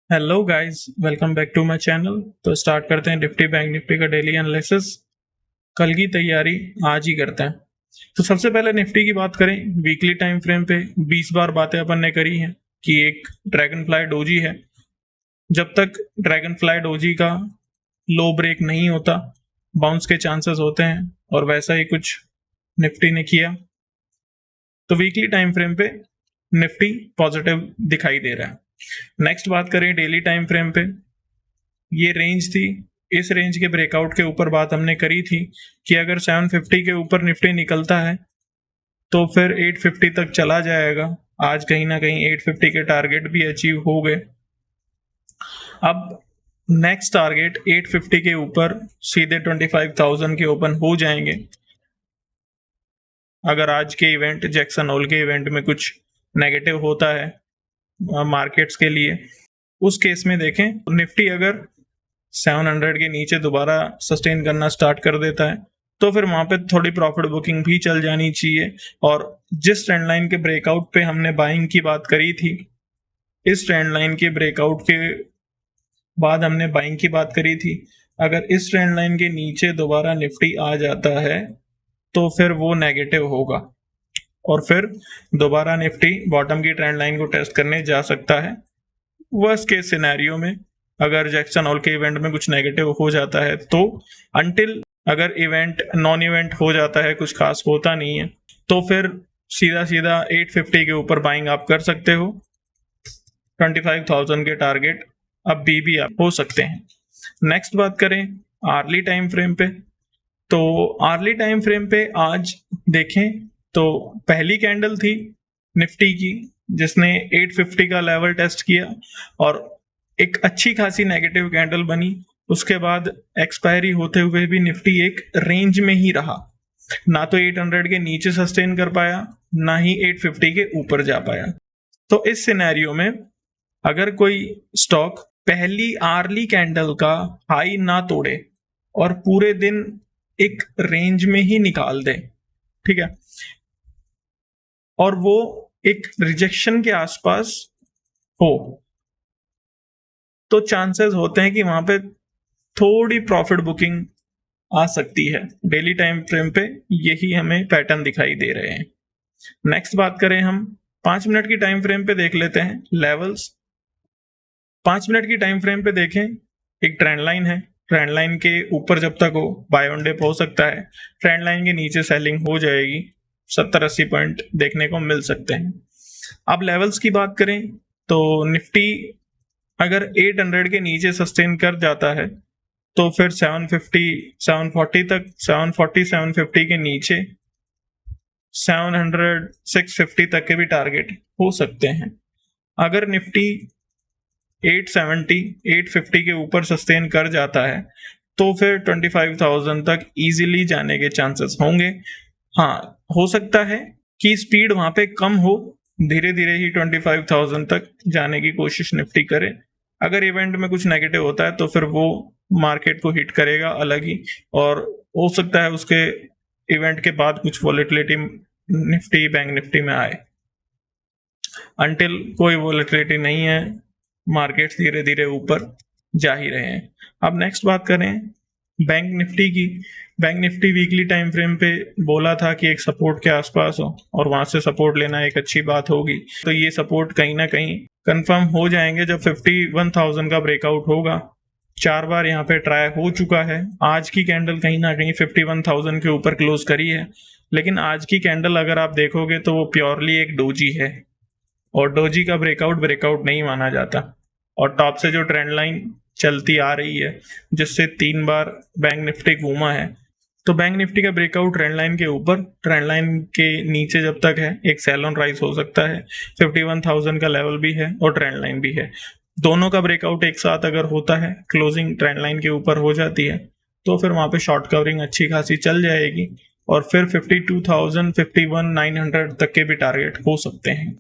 Hello guys, welcome back to my channel. तो start करते हैं निफ्टी बैंक निफ्टी का डेली एनालिसिस। कल की तैयारी आज ही करते हैं। तो सबसे पहले निफ्टी की बात करें, वीकली टाइम फ्रेम पे 20 बार बातें अपन ने करी हैं कि एक ड्रैगन फ्लाई डोजी है। जब तक ड्रैगन फ्लाई डोजी का लो ब्रेक नहीं होता, बाउंस के चांसेस होते हैं, और वैसा ही कुछ निफ्टी ने किया। तो वीकली टाइम फ्रेम पे निफ्टी पॉजिटिव दिखाई दे रहा है। नेक्स्ट बात करें डेली टाइम फ्रेम पे, ये रेंज थी। इस रेंज के ब्रेकआउट के ऊपर बात हमने करी थी कि अगर 750 के ऊपर निफ्टी निकलता है तो फिर 850 तक चला जाएगा। आज कहीं ना कहीं 850 के टारगेट भी अचीव हो गए। अब नेक्स्ट टारगेट 850 के ऊपर सीधे 25,000 के ओपन हो जाएंगे अगर आज के इवेंट जैक्सन होल के इवेंट में कुछ नेगेटिव होता है मार्केट्स के लिए। उस केस में देखें, निफ्टी अगर 700 के नीचे दोबारा सस्टेन करना स्टार्ट कर देता है तो फिर वहां पे थोड़ी प्रॉफिट बुकिंग भी चल जानी चाहिए। और जिस ट्रेंड लाइन के ब्रेकआउट पे हमने बाइंग की बात करी थी, इस ट्रेंड लाइन के ब्रेकआउट के बाद हमने बाइंग की बात करी थी। अगर इस ट्रेंड लाइन के नीचे दोबारा निफ्टी आ जाता है तो फिर वो नेगेटिव होगा और फिर दोबारा निफ्टी बॉटम की ट्रेंड लाइन को टेस्ट करने जा सकता है। वर्स्ट केस सिनेरियो में अगर जैक्सन होल के इवेंट में कुछ नेगेटिव हो जाता है तो अंटिल अगर इवेंट नॉन इवेंट हो जाता है, कुछ खास होता नहीं है, तो फिर सीधा सीधा 850 के ऊपर बाइंग आप कर सकते हो। 25,000 के टारगेट अब भी आप हो सकते हैं। नेक्स्ट बात करें आर्ली टाइम फ्रेम पे, तो आर्ली टाइम फ्रेम पे आज देखें तो पहली कैंडल थी निफ्टी की जिसने 850 का लेवल टेस्ट किया और एक अच्छी खासी नेगेटिव कैंडल बनी। उसके बाद एक्सपायरी होते हुए भी निफ्टी एक रेंज में ही रहा, ना तो 800 के नीचे सस्टेन कर पाया, ना ही 850 के ऊपर जा पाया। तो इस सिनेरियो में अगर कोई स्टॉक पहली आर्ली कैंडल का हाई ना तोड़े और पूरे दिन एक रेंज में ही निकाल दे, ठीक है, और वो एक रिजेक्शन के आसपास हो, तो चांसेस होते हैं कि वहां पे थोड़ी प्रॉफिट बुकिंग आ सकती है। डेली टाइम फ्रेम पे यही हमें पैटर्न दिखाई दे रहे हैं। नेक्स्ट बात करें हम 5 मिनट की टाइम फ्रेम पे, देख लेते हैं लेवल्स। 5 मिनट की टाइम फ्रेम पे देखें, एक ट्रेंड लाइन है। ट्रेंड लाइन के ऊपर जब तक हो बाय ऑन डिप हो सकता है, ट्रेंड लाइन के नीचे सेलिंग हो जाएगी, 70-80 पॉइंट देखने को मिल सकते हैं। अब लेवल्स की बात करें तो निफ्टी अगर 800 के नीचे सस्टेन कर जाता है तो फिर 750 740 तक, 740 750 के नीचे 700 650 तक के भी टारगेट हो सकते हैं। अगर निफ्टी 870 850 के ऊपर सस्टेन कर जाता है तो फिर 25,000 तक इजीली जाने के चांसेस होंगे। हाँ, हो सकता है कि स्पीड वहां पे कम हो, धीरे धीरे ही 25,000 तक जाने की कोशिश निफ्टी करे। अगर इवेंट में कुछ नेगेटिव होता है तो फिर वो मार्केट को हिट करेगा अलग ही, और हो सकता है उसके इवेंट के बाद कुछ वॉलेटिलिटी निफ्टी बैंक निफ्टी में आए। अंटिल कोई वॉलेटिलिटी नहीं है, मार्केट्स धीरे धीरे ऊपर जा ही रहे हैं। अब नेक्स्ट बात करें बैंक निफ्टी की। Bank Nifty weekly time frame पे बोला था कि एक सपोर्ट के आसपास हो और वहां से सपोर्ट लेना एक अच्छी बात होगी। तो ये सपोर्ट कहीं ना कहीं कंफर्म हो जाएंगे जब 51,000 का ब्रेकआउट होगा। 4 बार यहाँ पे ट्राई हो चुका है। आज की कैंडल कहीं ना कहीं 51,000 के ऊपर क्लोज करी है, लेकिन आज की कैंडल अगर आप देखोगे तो वो प्योरली एक डोजी है और डोजी का ब्रेकआउट नहीं माना जाता। और टॉप से जो ट्रेंड लाइन चलती आ रही है जिससे 3 बार बैंक निफ्टी घूमा है, तो बैंक निफ्टी का ब्रेकआउट ट्रेंड लाइन के ऊपर, ट्रेंड लाइन के नीचे जब तक है एक सेल ऑन राइज हो सकता है। 51,000 का लेवल भी है और ट्रेंड लाइन भी है। दोनों का ब्रेकआउट एक साथ अगर होता है, क्लोजिंग ट्रेंड लाइन के ऊपर हो जाती है, तो फिर वहां पे शॉर्ट कवरिंग अच्छी खासी चल जाएगी और फिर 52,000 51,900 तक के भी टारगेट हो सकते हैं।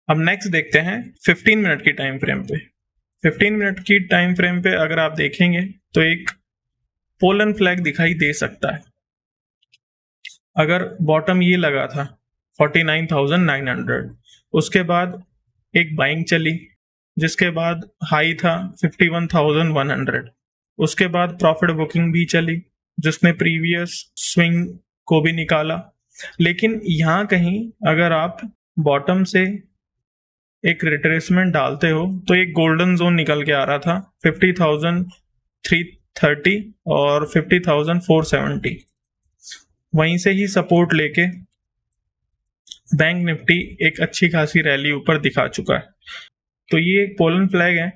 अब नेक्स्ट देखते हैं 15 मिनट की टाइम फ्रेम पे। 15 मिनट की टाइम फ्रेम पे अगर आप देखेंगे तो एक पोलन फ्लैग दिखाई दे सकता है। अगर बॉटम ये लगा था 49,900, उसके बाद एक बाइंग चली, जिसके बाद हाई था 51,100। उसके बाद प्रॉफिट बुकिंग भी चली जिसने प्रीवियस स्विंग को भी निकाला। लेकिन यहाँ कहीं अगर आप बॉटम से एक रिट्रेसमेंट डालते हो तो एक गोल्डन जोन निकल के आ रहा था 50,330 और 50,470। वहीं से ही सपोर्ट लेके बैंक निफ्टी एक अच्छी खासी रैली ऊपर दिखा चुका है। तो ये एक पोलन फ्लैग है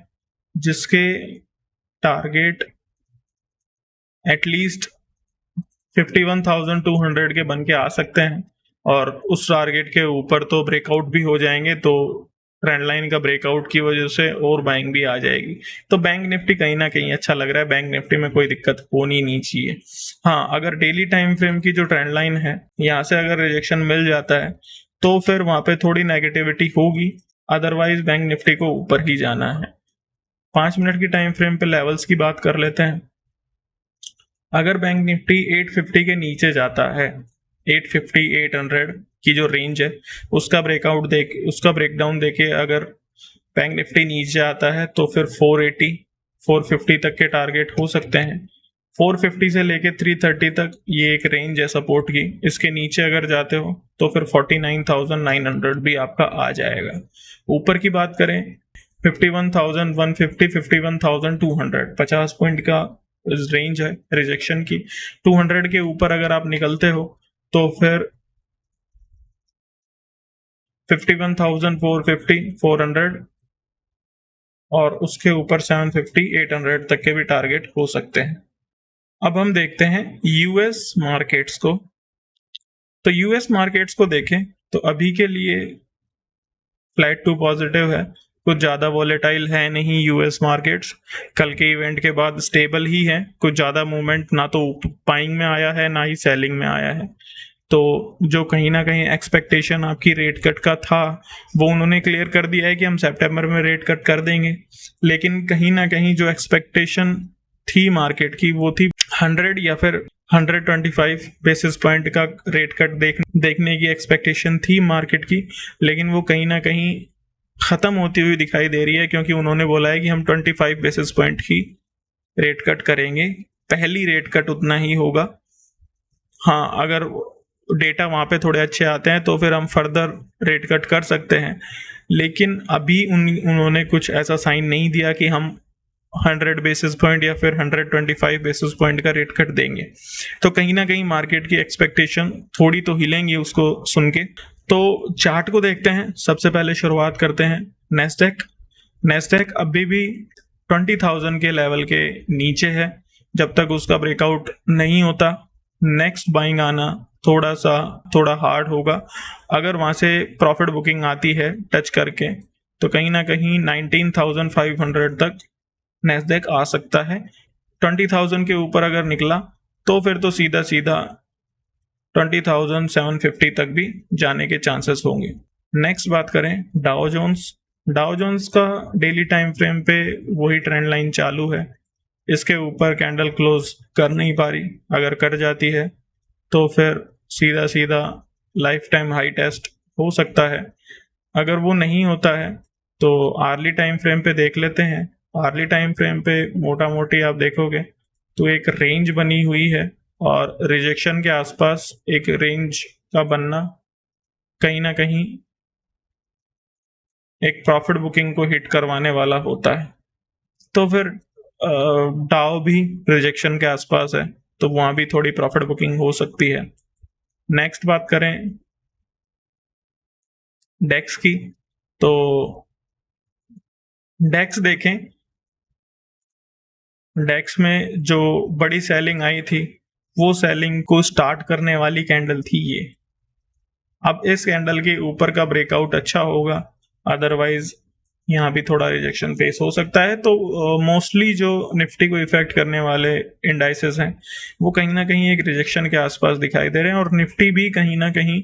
जिसके टारगेट एटलीस्ट 51,200 के बन के आ सकते हैं और उस टारगेट के ऊपर तो ब्रेकआउट भी हो जाएंगे, तो ट्रेंड लाइन का ब्रेकआउट की वजह से और बाइंग भी आ जाएगी। तो बैंक निफ्टी कहीं ना कहीं अच्छा लग रहा है, बैंक निफ्टी में कोई दिक्कत होनी नहीं चाहिए। हाँ, अगर डेली टाइम फ्रेम की जो ट्रेंड लाइन है यहाँ से अगर रिजेक्शन मिल जाता है तो फिर वहां पे थोड़ी नेगेटिविटी होगी, अदरवाइज बैंक निफ्टी को ऊपर ही जाना है। 5 मिनट की टाइम फ्रेम पे लेवल्स की बात कर लेते हैं। अगर बैंक निफ्टी 850 के नीचे जाता है, 850 800 की जो रेंज है उसका ब्रेकडाउन देके अगर बैंक निफ्टी नीचे आता है तो फिर 480 450 तक के टारगेट हो सकते हैं। 450 से लेके 330 तक ये एक रेंज है सपोर्ट की। इसके नीचे अगर जाते हो तो फिर 49,900 भी आपका आ जाएगा। ऊपर की बात करें 51,150 51,200 50 पॉइंट का रेंज है रिजेक्शन की। 200 के ऊपर अगर आप निकलते हो तो फिर 51,450 400 और उसके ऊपर 750 800 तक के भी टारगेट हो सकते हैं। अब हम देखते हैं यूएस मार्केट्स को। तो यूएस मार्केट्स को देखें तो अभी के लिए फ्लैट टू पॉजिटिव है, कुछ ज़्यादा वॉलेटाइल है नहीं यूएस मार्केट्स। कल के इवेंट के बाद स्टेबल ही है, कुछ ज़्यादा मूवमेंट ना तो बाइंग में आया है ना ही सेलिंग में आया है। तो जो कहीं ना कहीं एक्सपेक्टेशन आपकी रेट कट का था वो उन्होंने क्लियर कर दिया है कि हम सितंबर में रेट कट कर देंगे। लेकिन कहीं ना कहीं जो एक्सपेक्टेशन थी मार्केट की वो थी 100 या फिर 125 बेसिस पॉइंट का रेट कट देखने की एक्सपेक्टेशन थी मार्केट की, लेकिन वो कहीं ना कहीं खत्म होती हुई दिखाई दे रही है क्योंकि उन्होंने बोला है कि हम 25 बेसिस पॉइंट की रेट कट करेंगे। पहली रेट कट उतना ही होगा। हाँ, अगर डेटा वहाँ पे थोड़े अच्छे आते हैं तो फिर हम फर्दर रेट कट कर सकते हैं, लेकिन अभी उन्होंने कुछ ऐसा साइन नहीं दिया कि हम 100 बेसिस पॉइंट या फिर 125 बेसिस पॉइंट का रेट कट देंगे। तो कहीं ना कहीं मार्केट की एक्सपेक्टेशन थोड़ी तो हिलेंगी उसको सुन के। तो चार्ट को देखते हैं। सबसे पहले शुरुआत करते हैं नेस्डेक अभी भी 20,000 के लेवल के नीचे है। जब तक उसका ब्रेकआउट नहीं होता नेक्स्ट बाइंग आना थोड़ा हार्ड होगा। अगर वहां से प्रॉफिट बुकिंग आती है टच करके तो कहीं ना कहीं 19,500 तक नेस्डेक आ सकता है। 20,000 के ऊपर अगर निकला तो फिर तो सीधा 20,750 तक भी जाने के चांसेस होंगे। नेक्स्ट बात करें डाउ जोन्स का डेली टाइम फ्रेम पे वही ट्रेंड लाइन चालू है। इसके ऊपर कैंडल क्लोज कर नहीं पा रही, अगर कर जाती है तो फिर सीधा लाइफ टाइम हाई टेस्ट हो सकता है। अगर वो नहीं होता है तो आर्ली टाइम फ्रेम पे देख लेते हैं। आर्ली टाइम फ्रेम पे मोटा मोटी आप देखोगे तो एक रेंज बनी हुई है और रिजेक्शन के आसपास एक रेंज का बनना कहीं ना कहीं एक प्रॉफिट बुकिंग को हिट करवाने वाला होता है। तो फिर डाउ भी रिजेक्शन के आसपास है तो वहां भी थोड़ी प्रॉफिट बुकिंग हो सकती है। नेक्स्ट बात करें डेक्स की, तो डेक्स देखें, डेक्स में जो बड़ी सेलिंग आई थी वो सेलिंग को स्टार्ट करने वाली कैंडल थी ये। अब इस कैंडल के ऊपर का ब्रेकआउट अच्छा होगा, अदरवाइज यहाँ भी थोड़ा रिजेक्शन फेस हो सकता है। तो मोस्टली जो निफ्टी को इफेक्ट करने वाले इंडाइसेस हैं वो कहीं ना कहीं एक रिजेक्शन के आसपास दिखाई दे रहे हैं और निफ्टी भी कहीं ना कहीं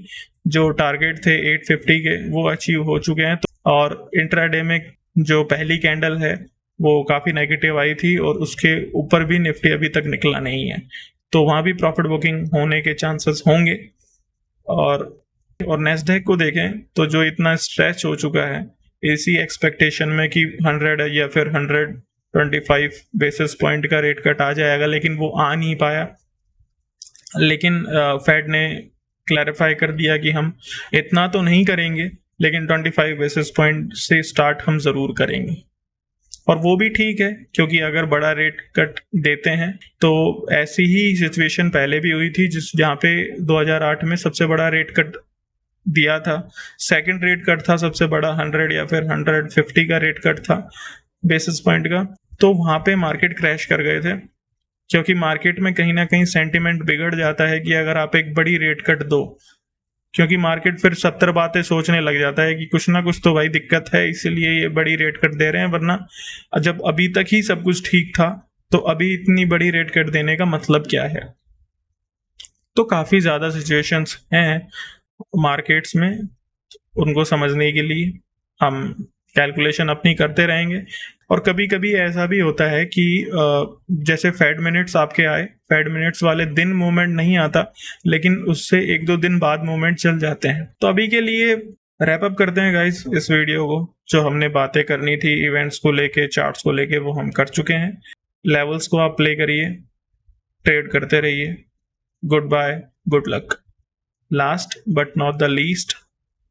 जो टारगेट थे 850 के वो अचीव हो चुके हैं। और इंट्राडे में जो पहली कैंडल है वो काफी नेगेटिव आई थी और उसके ऊपर भी निफ्टी अभी तक निकला नहीं है, तो वहां भी प्रॉफिट बुकिंग होने के चांसेस होंगे। और नेस्डेक को देखें तो जो इतना स्ट्रेच हो चुका है इसी एक्सपेक्टेशन में कि 100 या फिर 125 बेसिस पॉइंट का रेट कट आ जाएगा, लेकिन वो आ नहीं पाया। लेकिन फेड ने क्लैरिफाई कर दिया कि हम इतना तो नहीं करेंगे, लेकिन 25 बेसिस पॉइंट से स्टार्ट हम ज़रूर करेंगे। और वो भी ठीक है, क्योंकि अगर बड़ा रेट कट देते हैं तो ऐसी ही सिचुएशन पहले भी हुई थी जहाँ पे 2008 में सबसे बड़ा रेट कट दिया था। सेकंड रेट कट था सबसे बड़ा 100 या फिर 150 का रेट कट था बेसिस पॉइंट का। तो वहाँ पे मार्केट क्रैश कर गए थे, क्योंकि मार्केट में कहीं ना कहीं सेंटिमेंट बिगड़ जाता है कि अगर आप एक बड़ी रेट कट दो, क्योंकि मार्केट फिर 70 बातें सोचने लग जाता है कि कुछ ना कुछ तो भाई दिक्कत है, इसीलिए ये बड़ी रेट कट दे रहे हैं, वरना जब अभी तक ही सब कुछ ठीक था तो अभी इतनी बड़ी रेट कट देने का मतलब क्या है। तो काफ़ी ज़्यादा सिचुएशंस हैं मार्केट्स में, उनको समझने के लिए हम कैलकुलेशन अपनी करते रहेंगे। और कभी कभी ऐसा भी होता है कि जैसे फेड मिनट्स आपके आए, फेड मिनट्स वाले दिन मूवमेंट नहीं आता, लेकिन उससे 1-2 दिन बाद मूवमेंट चल जाते हैं। तो अभी के लिए रैप अप करते हैं गाइस इस वीडियो को। जो हमने बातें करनी थी इवेंट्स को लेके, चार्ट्स को लेके, वो हम कर चुके हैं। लेवल्स को आप प्ले करिए, ट्रेड करते रहिए। Good bye, good luck. Last but not the least,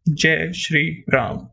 जय श्री राम।